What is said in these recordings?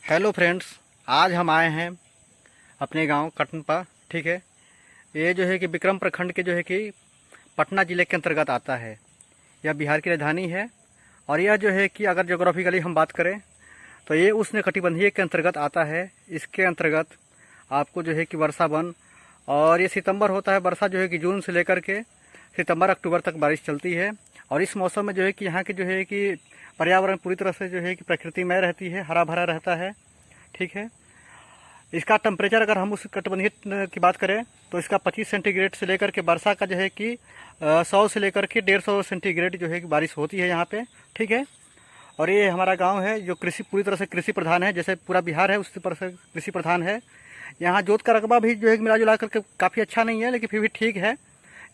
Hello friends, आज हम आए हैं अपने गांव कटनपा। ठीक है, ये जो है कि विक्रम प्रखंड के जो है कि पटना ज़िले के अंतर्गत आता है। यह बिहार की राजधानी है और यह जो है कि अगर जोग्राफिकली हम बात करें तो ये उष्णकटिबंधीय के अंतर्गत आता है। इसके अंतर्गत आपको जो है कि वर्षा वन और ये सितंबर होता है। वर्षा जो है कि जून से लेकर के सितंबर अक्टूबर तक बारिश चलती है और इस मौसम में जो है कि यहाँ की जो है कि पर्यावरण पूरी तरह से जो है कि प्रकृतिमय रहती है, हरा भरा रहता है। ठीक है, इसका टेम्परेचर अगर हम उस कटिबंधीय की बात करें तो इसका 25 सेंटीग्रेड से लेकर के वर्षा का जो है कि 100 से लेकर के 150 सेंटीग्रेड जो है कि बारिश होती है यहाँ पे। ठीक है, और ये हमारा गांव है जो कृषि पूरी तरह से कृषि प्रधान है। जैसे पूरा बिहार है उसी तरह से कृषि प्रधान है। यहाँ जोत का रकबा भी जो है मिला जुला करके काफ़ी अच्छा नहीं है, लेकिन फिर भी ठीक है।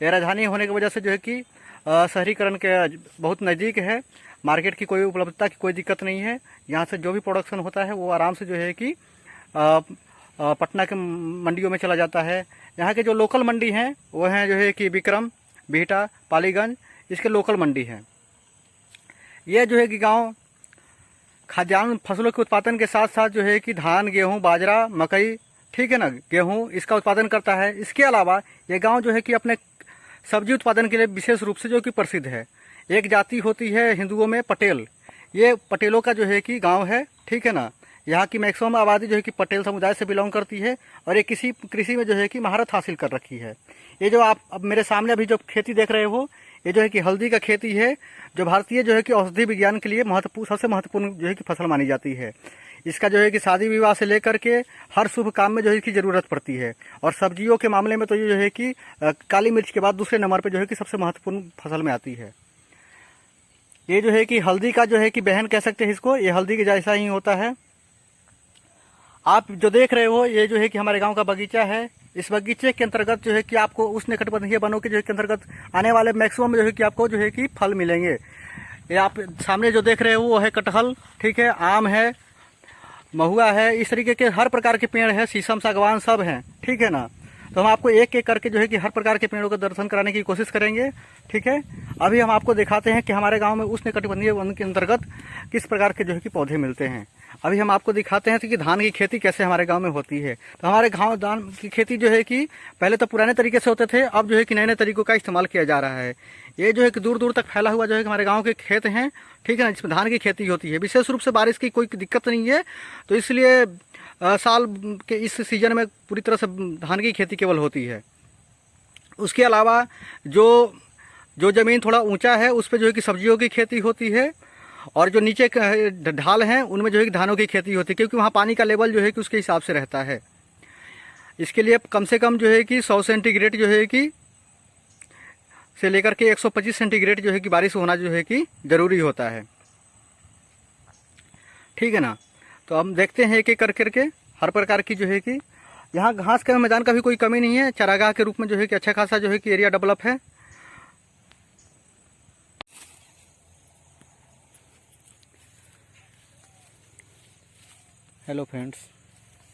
यह राजधानी होने की वजह से जो है कि शहरीकरण के बहुत नज़दीक है। मार्केट की कोई उपलब्धता की कोई दिक्कत नहीं है। यहाँ से जो भी प्रोडक्शन होता है वो आराम से जो है कि पटना के मंडियों में चला जाता है। यहाँ के जो लोकल मंडी हैं वो हैं जो है कि विक्रम, बिहटा, पालीगंज, इसके लोकल मंडी हैं। ये जो है कि गांव खाद्यान्न फसलों के उत्पादन के साथ साथ जो है कि धान, गेहूं, बाजरा, मकई, ठीक है ना, गेहूं, इसका उत्पादन करता है। इसके अलावा ये गांव जो है कि अपने सब्जी उत्पादन के लिए विशेष रूप से जो कि प्रसिद्ध है। एक जाति होती है हिंदुओं में पटेल, ये पटेलों का जो है कि गांव है। ठीक है ना, यहाँ की मैक्सिमम आबादी जो है कि पटेल समुदाय से बिलोंग करती है और ये कृषि में जो है कि महारत हासिल कर रखी है। ये जो आप अब मेरे सामने अभी जो खेती देख रहे हो, ये जो है कि हल्दी का खेती है, जो भारतीय जो है कि औषधि विज्ञान के लिए सबसे महत्वपूर्ण जो है कि फसल मानी जाती है। इसका जो है कि शादी विवाह से लेकर के हर शुभ काम में जो है कि ज़रूरत पड़ती है। और सब्जियों के मामले में तो ये जो है कि काली मिर्च के बाद दूसरे नंबर पर जो है कि सबसे महत्वपूर्ण फसल में आती है। ये जो है कि हल्दी का जो है कि बहन कह सकते हैं इसको, ये हल्दी के जैसा ही होता है। आप जो देख रहे हो ये जो है कि हमारे गांव का बगीचा है। इस बगीचे के अंतर्गत जो है कि आपको उष्णकटिबंधीय वनों के जो है के अंतर्गत आने वाले मैक्सिमम जो है कि आपको जो है कि फल मिलेंगे। ये आप सामने जो देख रहे हो वो है कटहल, ठीक है, आम है, महुआ है, इस तरीके के हर प्रकार के पेड़ है, शीशम, सागवान सब हैं। ठीक है ना, तो हम आपको एक एक करके जो है कि हर प्रकार के पेड़ों का दर्शन कराने की कोशिश करेंगे। ठीक है, अभी हम आपको दिखाते हैं कि हमारे गांव में उष्णकटिबंधीय वन के अंतर्गत किस प्रकार के जो है कि पौधे मिलते हैं। अभी हम आपको दिखाते हैं कि धान की खेती कैसे हमारे गांव में होती है। तो हमारे गांव धान की खेती जो है कि पहले तो पुराने तरीके से होते थे, अब जो है कि नए नए तरीकों का इस्तेमाल किया जा रहा है। ये जो है कि दूर दूर तक फैला हुआ जो है कि हमारे गाँव के खेत हैं। ठीक है ना, जिसमें धान की खेती होती है। विशेष रूप से बारिश की कोई दिक्कत नहीं है, तो इसलिए साल के इस सीजन में पूरी तरह से धान की खेती केवल होती है। उसके अलावा जो ज़मीन थोड़ा ऊंचा है उस पर जो है कि सब्जियों की खेती होती है और जो नीचे ढाल हैं उनमें जो है कि धानों की खेती होती है, क्योंकि वहाँ पानी का लेवल जो है कि उसके हिसाब से रहता है। इसके लिए कम से कम जो है कि 100 सेंटीग्रेड जो है कि से लेकर के 125 सेंटीग्रेड जो है कि बारिश होना जो है कि ज़रूरी होता है। ठीक है ना, तो हम देखते हैं एक एक करके हर प्रकार की जो है कि यहाँ घास के मैदान का भी कोई कमी नहीं है। चारागाह के रूप में जो है कि अच्छा खासा जो है कि एरिया डेवलप है। हेलो फ्रेंड्स,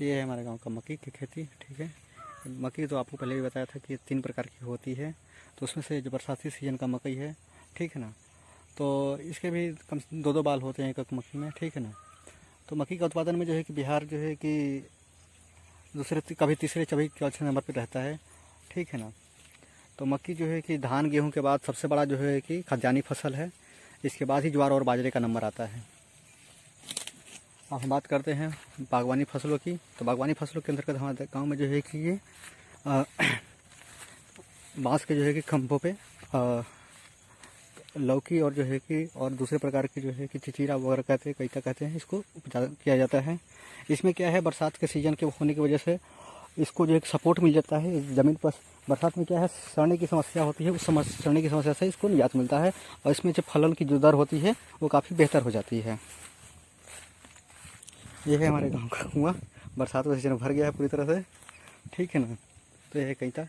ये है हमारे गांव का मक्की की खेती। ठीक है, मक्की तो आपको पहले भी बताया था कि 3 प्रकार की होती है, तो उसमें से जो बरसाती सीजन का मकई है, ठीक है ना, तो इसके भी कम से 2-2 बाल होते हैं एक मक्की में। ठीक है ना, तो मक्की का उत्पादन में जो है कि बिहार जो है कि दूसरे कभी तीसरे कभी चौथे नंबर पर रहता है। ठीक है ना, तो मक्की जो है कि धान गेहूं के बाद सबसे बड़ा जो है कि खाद्यान्नी फसल है। इसके बाद ही ज्वार और बाजरे का नंबर आता है। अब हम बात करते हैं बागवानी फसलों की। तो बागवानी फसलों के अंतर्गत हमारे गाँव में जो है कि ये बाँस के जो है कि खंभों पे लौकी और जो है कि और दूसरे प्रकार की जो है कि चिचिरा वगैरह कहते हैं, कैता कहते हैं, इसको उपजा किया जाता है। इसमें क्या है, बरसात के सीज़न के होने की वजह से इसको जो है सपोर्ट मिल जाता है। ज़मीन पर बरसात में क्या है, सड़ने की समस्या होती है, उस सड़ने की समस्या से इसको निजात मिलता है और इसमें जो फलन की जो दर होती है वो काफ़ी बेहतर हो जाती है। ये है हमारे गाँव का कुआँ, बरसात का सीजन भर गया है पूरी तरह से। ठीक है ना, तो ये है कैता,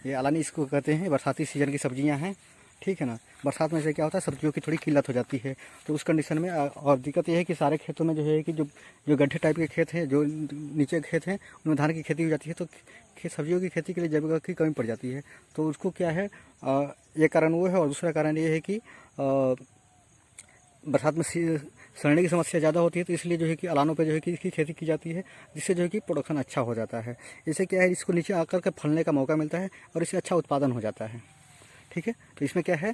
ये अलानी इसको कहते हैं। बरसाती सीजन की सब्जियां हैं। ठीक है ना, बरसात में से क्या होता है, सब्जियों की थोड़ी किल्लत हो जाती है, तो उस कंडीशन में और दिक्कत यह है कि सारे खेतों में जो है कि जो गड्ढे टाइप के खेत हैं, जो नीचे खेत हैं, उनमें धान की खेती हो जाती है, तो सब्जियों की खेती के लिए जगह की कमी पड़ जाती है। तो उसको क्या है, एक कारण वो है और दूसरा कारण ये है कि बरसात में सड़ने की समस्या ज़्यादा होती है, तो इसलिए जो है कि अलानों पे जो है कि इसकी खेती की जाती है, जिससे जो है कि प्रोडक्शन अच्छा हो जाता है। इससे क्या है, इसको नीचे आकर के फलने का मौका मिलता है और इससे अच्छा उत्पादन हो जाता है। ठीक है, तो इसमें क्या है,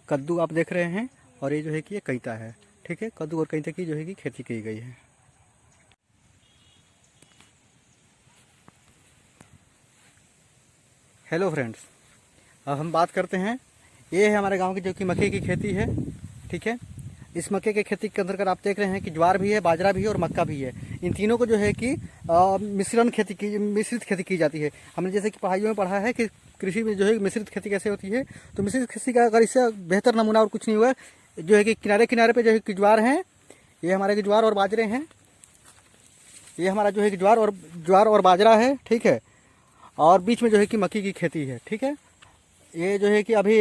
कद्दू आप देख रहे हैं और ये जो है कि ये कैता है। ठीक है, कद्दू और कैता की जो है कि खेती की गई है। हेलो फ्रेंड्स, अब हम बात करते हैं, ये है हमारे गांव की जो कि मक्के की खेती है। ठीक है, इस मक्के के खेती के अंतर्गत आप देख रहे हैं कि ज्वार भी है, बाजरा भी है और मक्का भी है। इन तीनों को जो है कि मिश्रित खेती की जाती है। हमने जैसे कि पढ़ाइयों में पढ़ा है कि कृषि में जो है मिश्रित खेती कैसे होती है। तो मिश्रित खेती का अगर इससे बेहतर नमूना और कुछ नहीं हुआ, जो है कि किनारे किनारे पे जो है कि ज्वार हैं, ये हमारे के ज्वार और बाजरे हैं। ये हमारा जो है कि ज्वार और बाजरा है। ठीक है, और बीच में जो है कि मक्की की खेती है। ठीक है, ये जो है कि अभी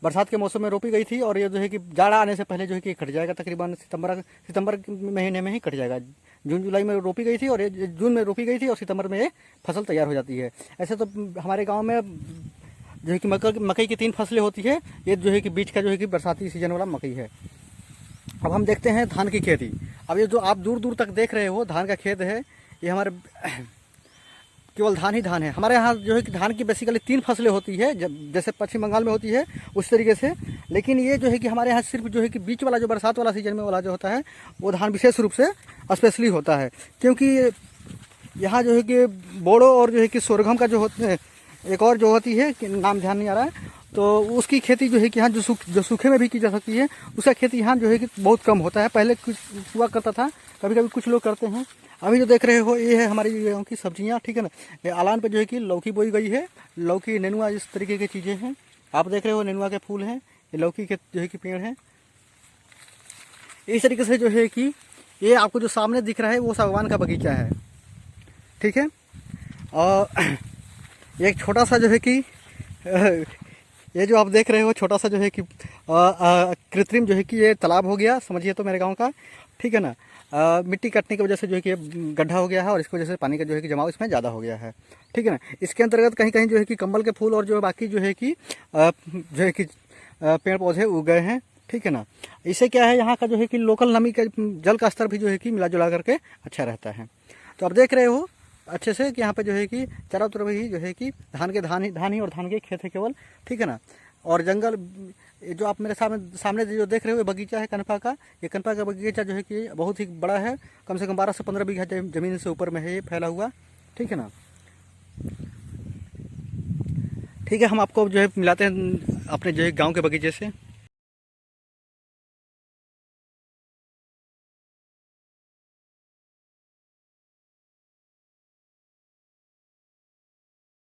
बरसात के मौसम में रोपी गई थी और ये जो है कि जाड़ा आने से पहले जो है कि कट जाएगा। तकरीबन सितंबर महीने में ही कट जाएगा। जून जुलाई में रोपी गई थी और ये जून में रोपी गई थी और सितंबर में ये फसल तैयार हो जाती है। ऐसे तो हमारे गांव में जो है कि मकई की 3 फसलें होती है। ये जो है कि बीच का जो है कि बरसाती सीजन वाला मकई है। अब हम देखते हैं धान की खेती। अब ये जो आप दूर दूर तक देख रहे हो धान का खेत है, ये हमारे केवल धान ही धान है। हमारे यहाँ जो है कि धान की बेसिकली 3 फसलें होती है, जैसे पश्चिम बंगाल में होती है उस तरीके से। लेकिन ये जो है कि हमारे यहाँ सिर्फ जो है कि बीच वाला जो बरसात वाला सीजन में वाला जो होता है वो धान विशेष रूप से स्पेशली होता है। क्योंकि यहाँ जो है कि बोड़ो और जो है कि सोरगम का जो होते हैं, एक और जो होती है कि नाम ध्यान नहीं आ रहा है, तो उसकी खेती जो है कि यहाँ जो सूखे में भी की जा सकती है, उसका खेती यहाँ जो है कि बहुत कम होता है। पहले कुछ हुआ करता था, कभी कभी कुछ लोग करते हैं। अभी जो देख रहे हो ये है हमारी गाँव की सब्जियाँ। ठीक है ना, ये अलान पे जो है कि लौकी बोई गई है। लौकी, नेनुआ, इस तरीके की चीज़ें हैं। आप देख रहे हो नेनुआ के फूल हैं, ये लौकी के जो है कि पेड़ हैं। इस तरीके से जो है कि ये आपको जो सामने दिख रहा है वो सागवान का बगीचा है। ठीक है, और एक छोटा सा जो है कि ये जो आप देख रहे हो छोटा सा जो है कि कृत्रिम जो है कि ये तालाब हो गया, समझिए तो मेरे गांव का। ठीक है ना, मिट्टी कटने की वजह से जो है कि गड्ढा हो गया है और इसकी वजह से पानी का जो है कि जमाव इसमें ज़्यादा हो गया है। ठीक है ना, इसके अंतर्गत कहीं कहीं जो है कि कमल के फूल और जो बाकी जो है कि पेड़ पौधे उग गए हैं। ठीक है ना, इससे क्या है, यहाँ का जो है कि लोकल नमी का जल का स्तर भी जो है कि मिला जुला करके अच्छा रहता है। तो आप देख रहे हो अच्छे से कि यहाँ पे जो है कि चारों तरफ ही जो है कि धान ही और धान के खेत है केवल। ठीक है ना, और जंगल जो आप मेरे सामने जो देख रहे हो ये बगीचा है कनपा का। ये कनपा का बगीचा जो है कि बहुत ही बड़ा है, कम से कम 12 से 15 बीघा जमीन से ऊपर में है ये फैला हुआ। ठीक है ना, ठीक है, हम आपको जो है मिलाते हैं अपने जो है गाँव के बगीचे से।